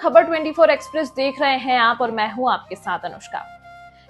खबर 24 एक्सप्रेस देख रहे हैं आप और मैं हूं आपके साथ अनुष्का।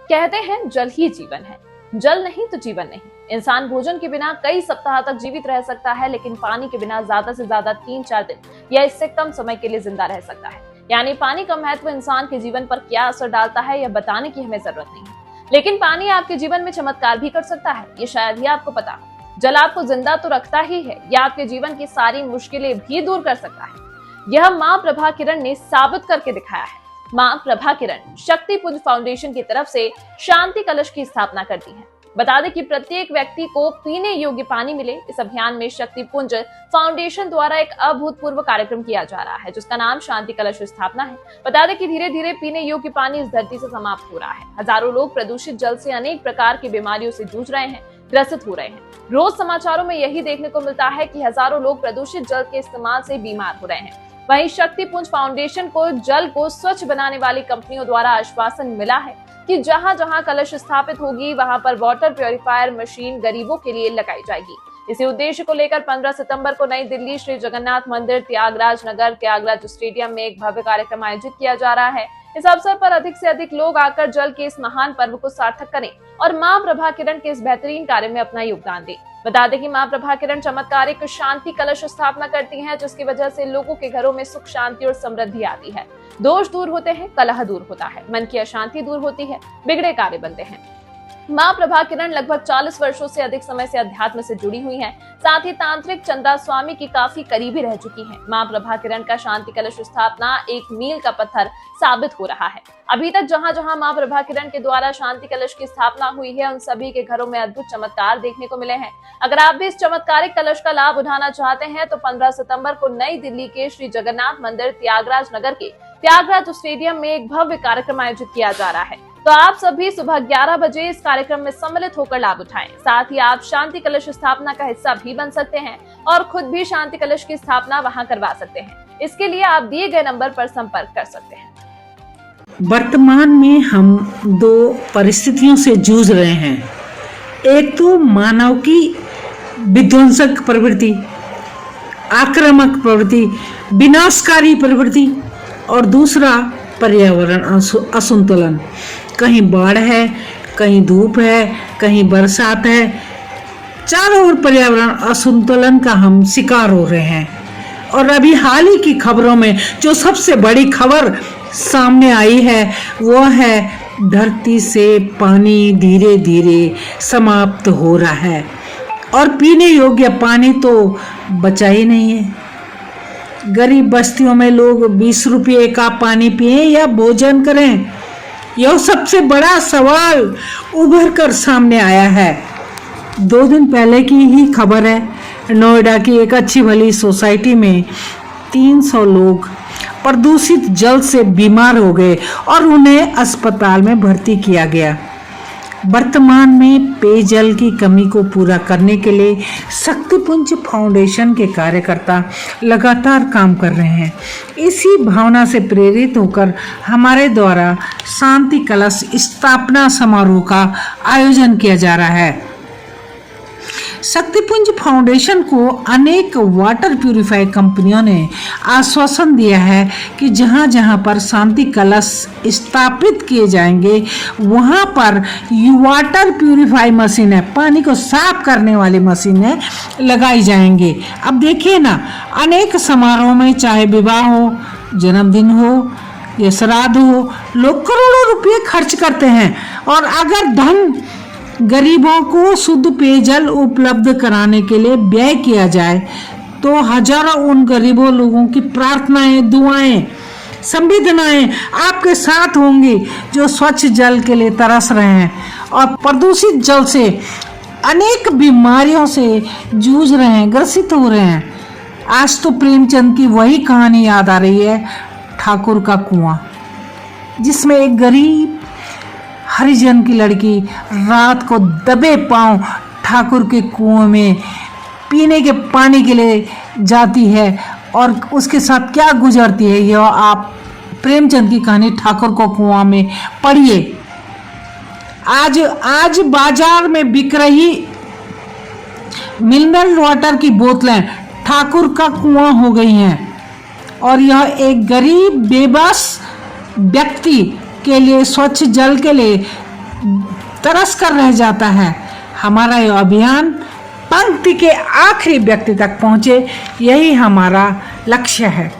कहते हैं जल ही जीवन है, जल नहीं तो जीवन नहीं। इंसान भोजन के बिना कई सप्ताह तक जीवित रह सकता है, लेकिन पानी के बिना ज्यादा से ज्यादा 3-4 दिन या इससे कम समय के लिए जिंदा रह सकता है। यानी पानी का महत्व इंसान के जीवन पर क्या असर डालता है यह बताने की हमें जरूरत नहीं है, लेकिन पानी आपके जीवन में चमत्कार भी कर सकता है, ये शायद ही आपको पता हो। जल आपको जिंदा तो रखता ही है, यह आपके जीवन की सारी मुश्किलें भी दूर कर सकता है। यह मां प्रभा किरण ने साबित करके दिखाया है। मां प्रभा किरण शक्तिपुंज फाउंडेशन की तरफ से शांति कलश की स्थापना करती है। बता दें कि प्रत्येक व्यक्ति को पीने योग्य पानी मिले, इस अभियान में शक्तिपुंज फाउंडेशन द्वारा एक अभूतपूर्व कार्यक्रम किया जा रहा है, जिसका नाम शांति कलश स्थापना है। बता दें कि धीरे धीरे पीने योग्य पानी इस धरती से समाप्त हो रहा है। हजारों लोग प्रदूषित जल से अनेक प्रकार की बीमारियों से जूझ रहे हैं, ग्रसित हो रहे हैं। रोज समाचारों में यही देखने को मिलता है कि हजारों लोग प्रदूषित जल के इस्तेमाल से बीमार हो रहे हैं। वहीं शक्तिपुंज फाउंडेशन को जल को स्वच्छ बनाने वाली कंपनियों द्वारा आश्वासन मिला है कि जहां जहां कलश स्थापित होगी वहां पर वाटर प्यूरिफायर मशीन गरीबों के लिए लगाई जाएगी। इसी उद्देश्य को लेकर 15 सितंबर को नई दिल्ली श्री जगन्नाथ मंदिर त्यागराज नगर त्यागराज स्टेडियम में एक भव्य कार्यक्रम आयोजित किया जा रहा है। इस अवसर पर अधिक से अधिक लोग आकर जल के इस महान पर्व को सार्थक करें और मां प्रभा किरण के इस बेहतरीन कार्य में अपना योगदान दें। बता दें कि मां प्रभा किरण चमत्कारिक शांति कलश स्थापना करती हैं, जिसकी वजह से लोगों के घरों में सुख शांति और समृद्धि आती है। दोष दूर होते हैं, कलह दूर होता है, मन की अशांति दूर होती है, बिगड़े कार्य बनते हैं। मां प्रभा किरण लगभग 40 वर्षों से अधिक समय से अध्यात्म से जुड़ी हुई हैं, साथ ही तांत्रिक चंदा स्वामी की काफी करीबी रह चुकी हैं। मां प्रभा किरण का शांति कलश स्थापना एक मील का पत्थर साबित हो रहा है। अभी तक जहां जहां मां प्रभा किरण के द्वारा शांति कलश की स्थापना हुई है, उन सभी के घरों में अद्भुत चमत्कार देखने को मिले हैं। अगर आप भी इस चमत्कारिक कलश का लाभ उठाना चाहते हैं तो 15 सितंबर को नई दिल्ली के श्री जगन्नाथ मंदिर त्यागराज नगर के त्यागराज स्टेडियम में एक भव्य कार्यक्रम आयोजित किया जा रहा है। तो आप सभी सुबह 11 बजे इस कार्यक्रम में सम्मिलित होकर लाभ उठाएं। साथ ही आप शांति कलश स्थापना का हिस्सा भी बन सकते हैं और खुद भी शांति कलश की स्थापना वहां करवा सकते हैं। इसके लिए आप दिए गए नंबर पर संपर्क कर सकते हैं। वर्तमान में हम दो परिस्थितियों से जूझ रहे हैं। एक तो मानव की विध्वंसक प्रवृत्ति, आक्रामक प्रवृत्ति, विनाशकारी प्रवृत्ति, और दूसरा पर्यावरण असंतुलन। कहीं बाढ़ है, कहीं धूप है, कहीं बरसात है, चारों ओर पर्यावरण असंतुलन का हम शिकार हो रहे हैं। और अभी हाल ही की खबरों में जो सबसे बड़ी खबर सामने आई है वो है धरती से पानी धीरे धीरे समाप्त हो रहा है और पीने योग्य पानी तो बचा ही नहीं है। गरीब बस्तियों में लोग 20 रुपये का पानी पिए या भोजन करें, यह सबसे बड़ा सवाल उभर कर सामने आया है। 2 दिन पहले की ही खबर है, नोएडा की एक अच्छी भली सोसाइटी में 300 लोग प्रदूषित जल से बीमार हो गए और उन्हें अस्पताल में भर्ती किया गया। वर्तमान में पेयजल की कमी को पूरा करने के लिए शक्तिपुंज फाउंडेशन के कार्यकर्ता लगातार काम कर रहे हैं। इसी भावना से प्रेरित होकर हमारे द्वारा शांति कलश स्थापना समारोह का आयोजन किया जा रहा है। शक्तिपुंज फाउंडेशन को अनेक वाटर प्यूरिफायर कंपनियों ने आश्वासन दिया है कि जहां जहां पर शांति कलश स्थापित किए जाएंगे वहां पर वाटर प्यूरिफाई मशीनें, पानी को साफ करने वाली मशीनें लगाई जाएंगे। अब देखिए ना, अनेक समारोह में चाहे विवाह हो, जन्मदिन हो या श्राद्ध हो, लोग करोड़ों रुपये खर्च करते हैं और अगर धन गरीबों को शुद्ध पेयजल उपलब्ध कराने के लिए व्यय किया जाए तो हजारों उन गरीबों लोगों की प्रार्थनाएं, दुआएं, संवेदनाएं आपके साथ होंगी जो स्वच्छ जल के लिए तरस रहे हैं और प्रदूषित जल से अनेक बीमारियों से जूझ रहे हैं, ग्रसित हो रहे हैं। आज तो प्रेमचंद की वही कहानी याद आ रही है, ठाकुर का कुआं, जिसमें एक गरीब हरिजन की लड़की रात को दबे पांव ठाकुर के कुएं में पीने के पानी के लिए जाती है और उसके साथ क्या गुजरती है यह आप प्रेमचंद की कहानी ठाकुर को कुआं में पढ़िए। आज बाजार में बिक रही मिनरल वाटर की बोतलें ठाकुर का कुआं हो गई हैं। और यह एक गरीब बेबस व्यक्ति के लिए स्वच्छ जल के लिए तरस कर रह जाता है। हमारा यह अभियान पंक्ति के आखिरी व्यक्ति तक पहुंचे, यही हमारा लक्ष्य है।